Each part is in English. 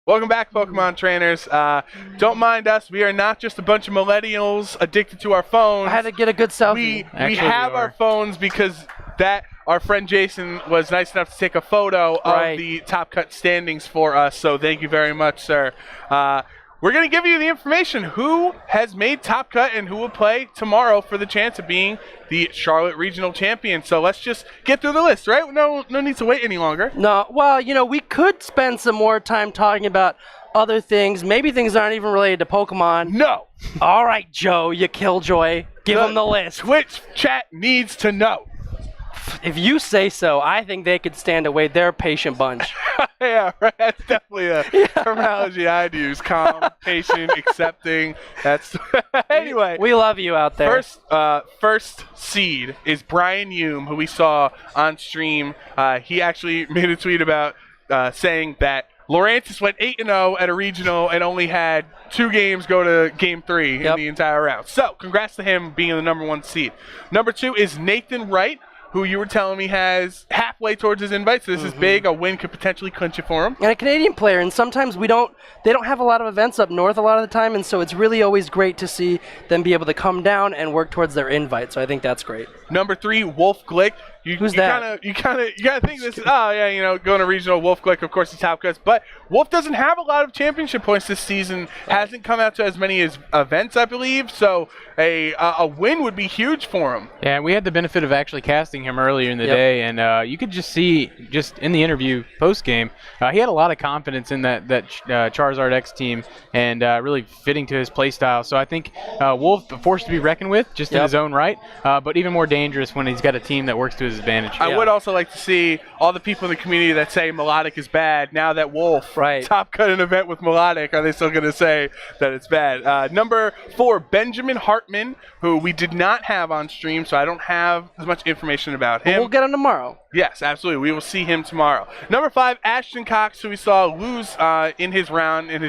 Welcome back, Pokemon trainers. Don't mind us. We are not just a bunch of millennials addicted to our phones. I had to get a good selfie. We have our phones because our friend Jason was nice enough to take a photo of the Top Cut standings for us. So thank you very much, sir. We're going to give you the information who has made Top Cut and who will play tomorrow for the chance of being the Charlotte Regional Champion. So let's just get through the list, right? No need to wait any longer. No, well, we could spend some more time talking about other things. Maybe things aren't even related to Pokemon. No. All right, Joe, you killjoy. Give them the list. Twitch chat needs to know. If you say so, I think they could stand to wait. They're a patient bunch. Yeah, right. That's definitely a terminology I'd use. Calm, patient, accepting. That's anyway. We love you out there. First seed is Brian Hume, who we saw on stream. He actually made a tweet about saying that Laurentis went 8-0 at a regional and only had 2 games go to game 3 in the entire round. So congrats to him being the number 1 seed. Number 2 is Nathan Wright, who you were telling me has halfway towards his invite. So this is big. A win could potentially clinch it for him. And a Canadian player, and sometimes they don't have a lot of events up north a lot of the time, and so it's really always great to see them be able to come down and work towards their invite. So I think that's great. Number 3, Wolf Glick. Who's that? You gotta think this is going to regional. Wolf Glick, of course, the Top Cuts, but Wolf doesn't have a lot of championship points this season. Hasn't come out to as many events, I believe. So a win would be huge for him. Yeah, we had the benefit of actually casting him earlier in the day, and you could just see, just in the interview post game, he had a lot of confidence in that Charizard X team and really fitting to his play style. So I think Wolf a force to be reckoned with, just in his own right, but even more dangerous when he's got a team that works to his advantage. I would also like to see all the people in the community that say Melodic is bad, now that Wolf Top Cut an event with Melodic, are they still going to say that it's bad? Number 4, Benjamin Hartman, who we did not have on stream, so I don't have as much information about him. But we'll get him tomorrow. Yes, absolutely. We will see him tomorrow. Number 5, Ashton Cox, who we saw lose in his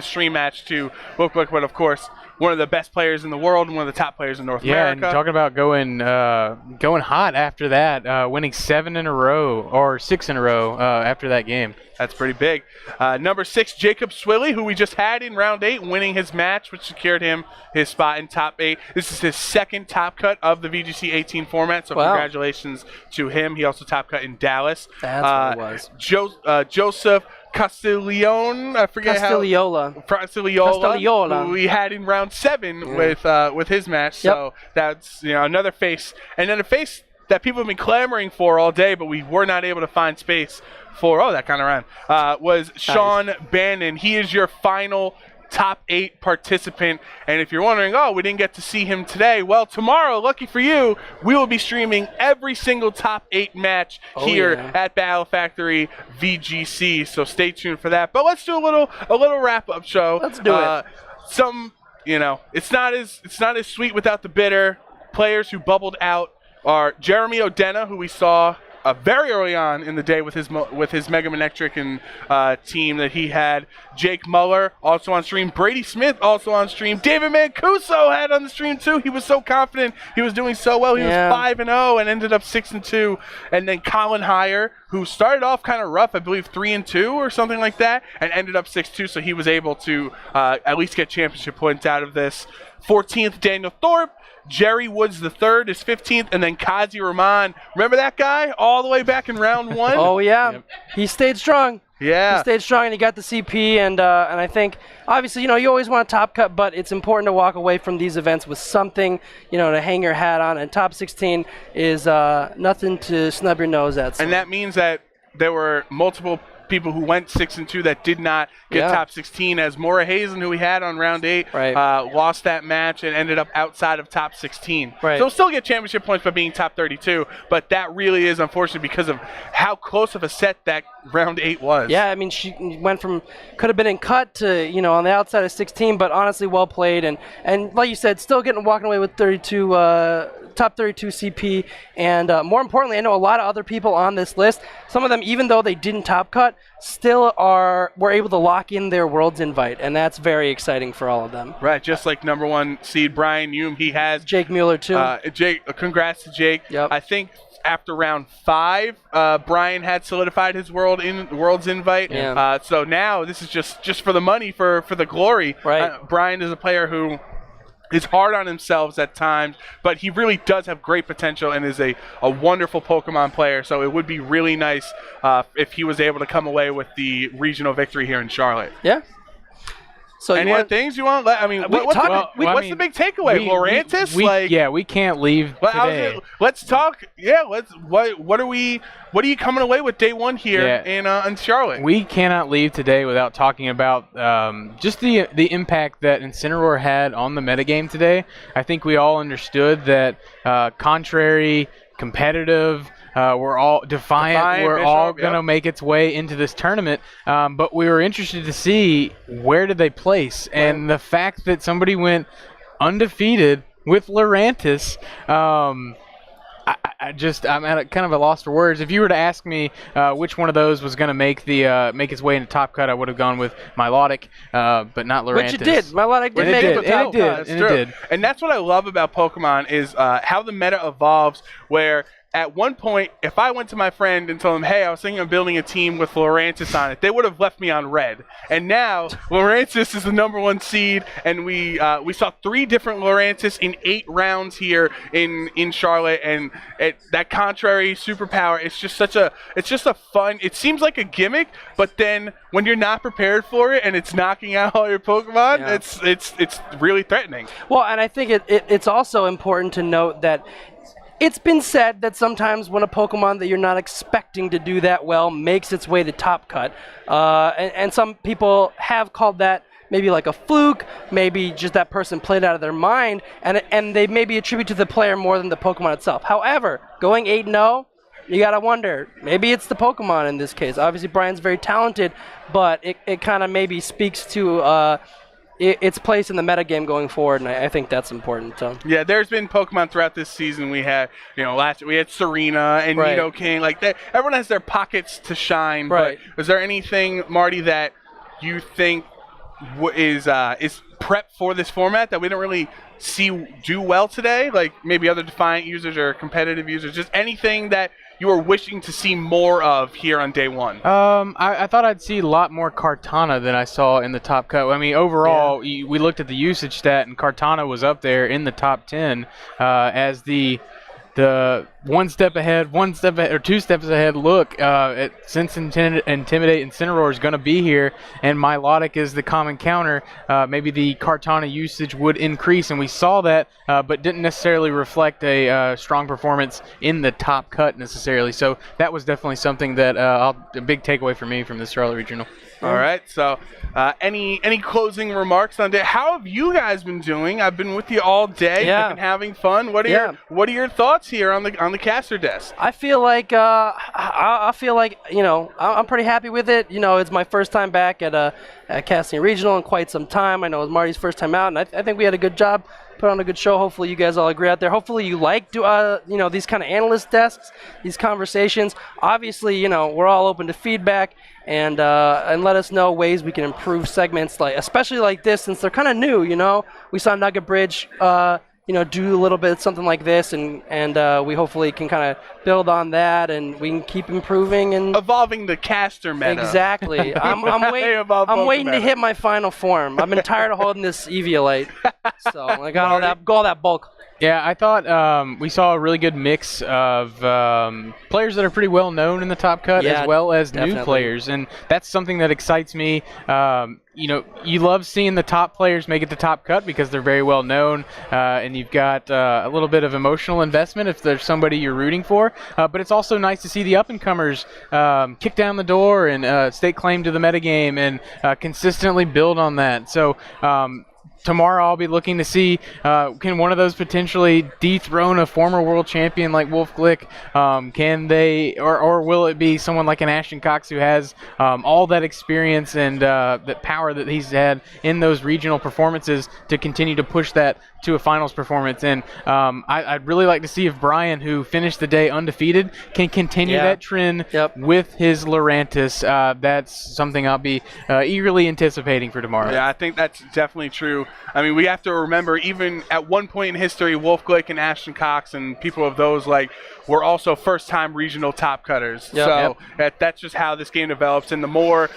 stream match to Wolf Glick, but of course, one of the best players in the world and one of the top players in North America. Yeah, and talking about going hot after that, winning 7 in a row or 6 in a row after that game. That's pretty big. Number 6, Jacob Swilly, who we just had in round 8, winning his match, which secured him his spot in top 8. This is his second top cut of the VGC 18 format, so congratulations to him. He also top cut in Dallas. That's what it was. Joseph Castiglione, I forget Castigliola, who we had in round 7 with his match. So that's another face, and then a face that people have been clamoring for all day, but we were not able to find space for. Oh, that kind of ran. Was Sean Bannon. He is your final top 8 participant, and if you're wondering, we didn't get to see him today, well, tomorrow, lucky for you, we will be streaming every single top 8 match here at Battle Factory VGC, so stay tuned for that. But let's do a little wrap-up show. Let's do it. It's not as sweet without the bitter. Players who bubbled out are Jeremy Odena, who we saw very early on in the day with his Mega Manectric and team that he had. Jake Muller also on stream. Brady Smith also on stream. David Mancuso had on the stream too. He was so confident. He was doing so well. He was 5-0 and ended up 6-2. And then Colin Heyer, who started off kind of rough, I believe 3-2 or something like that, and ended up 6-2. So he was able to at least get championship points out of this. 14th, Daniel Thorpe. Jerry Woods III is 15th, and then Kazi Rahman. Remember that guy all the way back in round 1? Oh, yeah. He stayed strong. Yeah. He stayed strong, and he got the CP, and I think, obviously, you always want a top cut, but it's important to walk away from these events with something, to hang your hat on, and top 16 is nothing to snub your nose at. So. And that means that there were multiple people who went 6-2 that did not get top 16, as Maura Hazen, who we had on round 8, lost that match and ended up outside of top 16. So we'll still get championship points by being top 32, but that really is unfortunate because of how close of a set that round 8 was. Yeah, I mean, she went from could have been in cut to, on the outside of 16, but honestly well played, and like you said, still walking away with 32 top 32 CP, and more importantly, I know a lot of other people on this list, some of them, even though they didn't top cut, still were able to lock in their Worlds invite, and that's very exciting for all of them. Right, just like number 1 seed Brian Hume, he has Jake Mueller too. Jake, congrats to Jake. Yep. I think after round 5, Brian had solidified his world's invite. Yeah. So now this is just for the money, for the glory. Right. Brian is a player who is hard on himself at times, but he really does have great potential and is a wonderful Pokemon player. So it would be really nice if he was able to come away with the regional victory here in Charlotte. Yeah. So any other things you want? I mean, what's the big takeaway? Lurantis? We can't leave today. Let's talk. Yeah, what are you coming away with day 1 here in Charlotte? We cannot leave today without talking about just the impact that Incineroar had on the metagame today. I think we all understood that contrary, competitive, we're all defiant. We're all going to make its way into this tournament. But we were interested to see where did they place. And the fact that somebody went undefeated with Lurantis, I'm at kind of a loss for words. If you were to ask me which one of those was going to make its way into Top Cut, I would have gone with Milotic, but not Lurantis. Which it did. Milotic did make it to Top Cut. It did. And that's what I love about Pokemon is how the meta evolves, where at one point, if I went to my friend and told him, hey, I was thinking of building a team with Lurantis on it, they would have left me on red. And now, Lurantis is the #1 seed, and we saw 3 different Lurantis in 8 rounds here in Charlotte, and that contrary superpower, it's just a fun, it seems like a gimmick, but then when you're not prepared for it and it's knocking out all your Pokemon, it's really threatening. Well, and I think it's also important to note that it's been said that sometimes when a Pokemon that you're not expecting to do that well makes its way to Top Cut, and some people have called that maybe like a fluke, maybe just that person played out of their mind, and they maybe attribute to the player more than the Pokemon itself. However, going 8-0, you gotta wonder, maybe it's the Pokemon in this case. Obviously, Brian's very talented, but it kind of maybe speaks to its place in the metagame going forward, and I think that's important. So. Yeah, there's been Pokemon throughout this season. We had, last year we had Serena and Nidoking. Like that, everyone has their pockets to shine. Right. But is there anything, Marty, that you think is prep for this format that we don't really see do well today? Like maybe other Defiant users or competitive users, just anything that you are wishing to see more of here on day 1? I thought I'd see a lot more Kartana than I saw in the Top Cut. I mean, overall, we looked at the usage stat, and Kartana was up there in the top 10 as the one step ahead, or 2 steps ahead look. Since Intimidate Incineroar is going to be here, and Milotic is the common counter, maybe the Kartana usage would increase, and we saw that, but didn't necessarily reflect a strong performance in the Top Cut necessarily. So that was definitely something that a big takeaway for me from this Charlotte Regional. All right, so any closing remarks on day? How have you guys been doing? I've been with you all day. Yeah. I've been having fun. What are your thoughts here on the caster desk? I feel like I feel like I'm pretty happy with it. It's my first time back at casting regional in quite some time. I know it was Marty's first time out, and I think we had a good job. Put on a good show. Hopefully you guys all agree out there. Hopefully you like these kind of analyst desks, these conversations. Obviously, we're all open to feedback and let us know ways we can improve segments, especially like this, since they're kind of new. We saw Nugget Bridge do a little bit something like this, and we hopefully can kind of build on that, and we can keep improving and evolving the caster meta. Exactly. I'm waiting to hit my final form. I've been tired of holding this Eviolite, so I got all that bulk. Yeah, I thought we saw a really good mix of players that are pretty well known in the Top Cut, as well as new players, and that's something that excites me. You love seeing the top players make it to Top Cut because they're very well known, and you've got a little bit of emotional investment if there's somebody you're rooting for. But it's also nice to see the up-and-comers kick down the door and stake claim to the metagame and consistently build on that. So tomorrow I'll be looking to see can one of those potentially dethrone a former world champion like Wolf Glick? Can they, or will it be someone like an Ashton Cox who has all that experience and that power that he's had in those regional performances to continue to push that to a finals performance? And I'd really like to see if Brian, who finished the day undefeated, can continue that trend with his Lurantis. That's something I'll be eagerly anticipating for tomorrow. Yeah, I think that's definitely true. I mean, we have to remember, even at one point in history, Wolf Glick and Ashton Cox and people of those were also first-time regional top cutters. Yep. So that's just how this game develops. And the more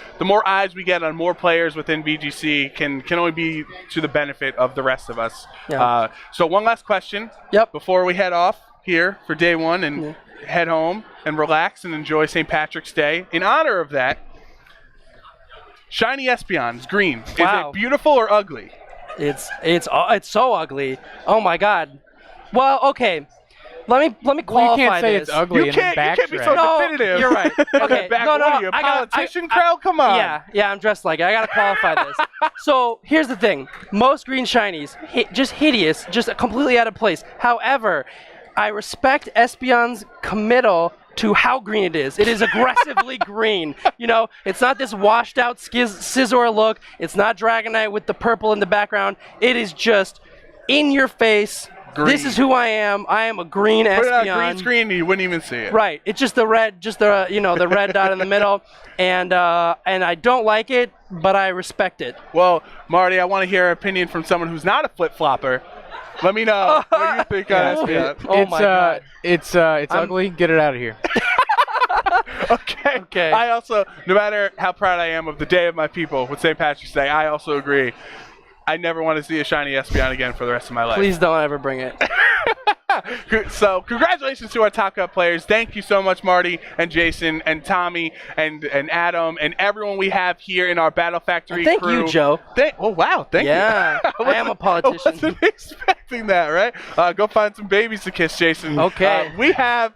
eyes we get on more players within VGC can only be to the benefit of the rest of us. Yeah. So one last question. Yep. Before we head off here for day one and head home and relax and enjoy St. Patrick's Day. In honor of that, shiny Espeon's green. Wow. Is it beautiful or ugly? It's so ugly. Oh my God. Well, okay. Let me qualify Well, you can't say this. it's ugly You can't be so No, definitive. you're right. Okay. Back, no, what are you, a politician crowd? Come on. Yeah, I'm dressed like it. I gotta qualify this. So here's the thing: most green shinies, just hideous, just completely out of place. However, I respect Espeon's committal to how green it is. It is aggressively green. You know, it's not this washed out scissor look. It's not Dragonite with the purple in the background. It is just in your face. Green. This is who I am. I am a green Put it on Espeon. green screen and you wouldn't even see it. Right. It's just the red, the red dot in the middle, and I don't like it, but I respect it. Well, Marty, I want to hear an opinion from someone who's not a flip-flopper. Let me know what you think on Espeon. Oh my God. It's ugly. Get it out of here. Okay. I also, no matter how proud I am of the day of my people with St. Patrick's Day, I also agree. I never want to see a shiny Espeon again for the rest of my life. Please don't ever bring it. So congratulations to our Top Cut players. Thank you so much, Marty and Jason and Tommy and Adam and everyone we have here in our Battle Factory Thank crew. you, Joe. Oh, wow. Thank you. Yeah, I am a politician. I wasn't expecting that, right? Go find some babies to kiss, Jason. Okay. We have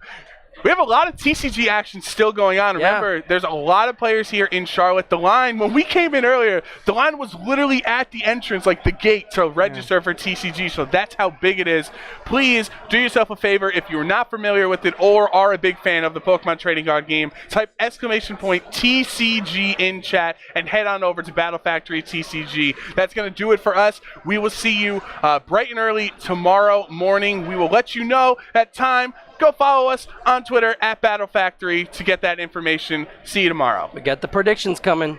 a lot of TCG action still going on. Yeah. Remember, there's a lot of players here in Charlotte. The line, when we came in earlier, the line was literally at the entrance, like the gate to register for TCG. So that's how big it is. Please do yourself a favor if you're not familiar with it or are a big fan of the Pokemon Trading Card game. Type !TCG in chat and head on over to Battle Factory TCG. That's going to do it for us. We will see you bright and early tomorrow morning. We will let you know that time. Go follow us on Twitter @Battle Factory to get that information. See you tomorrow. We got the predictions coming.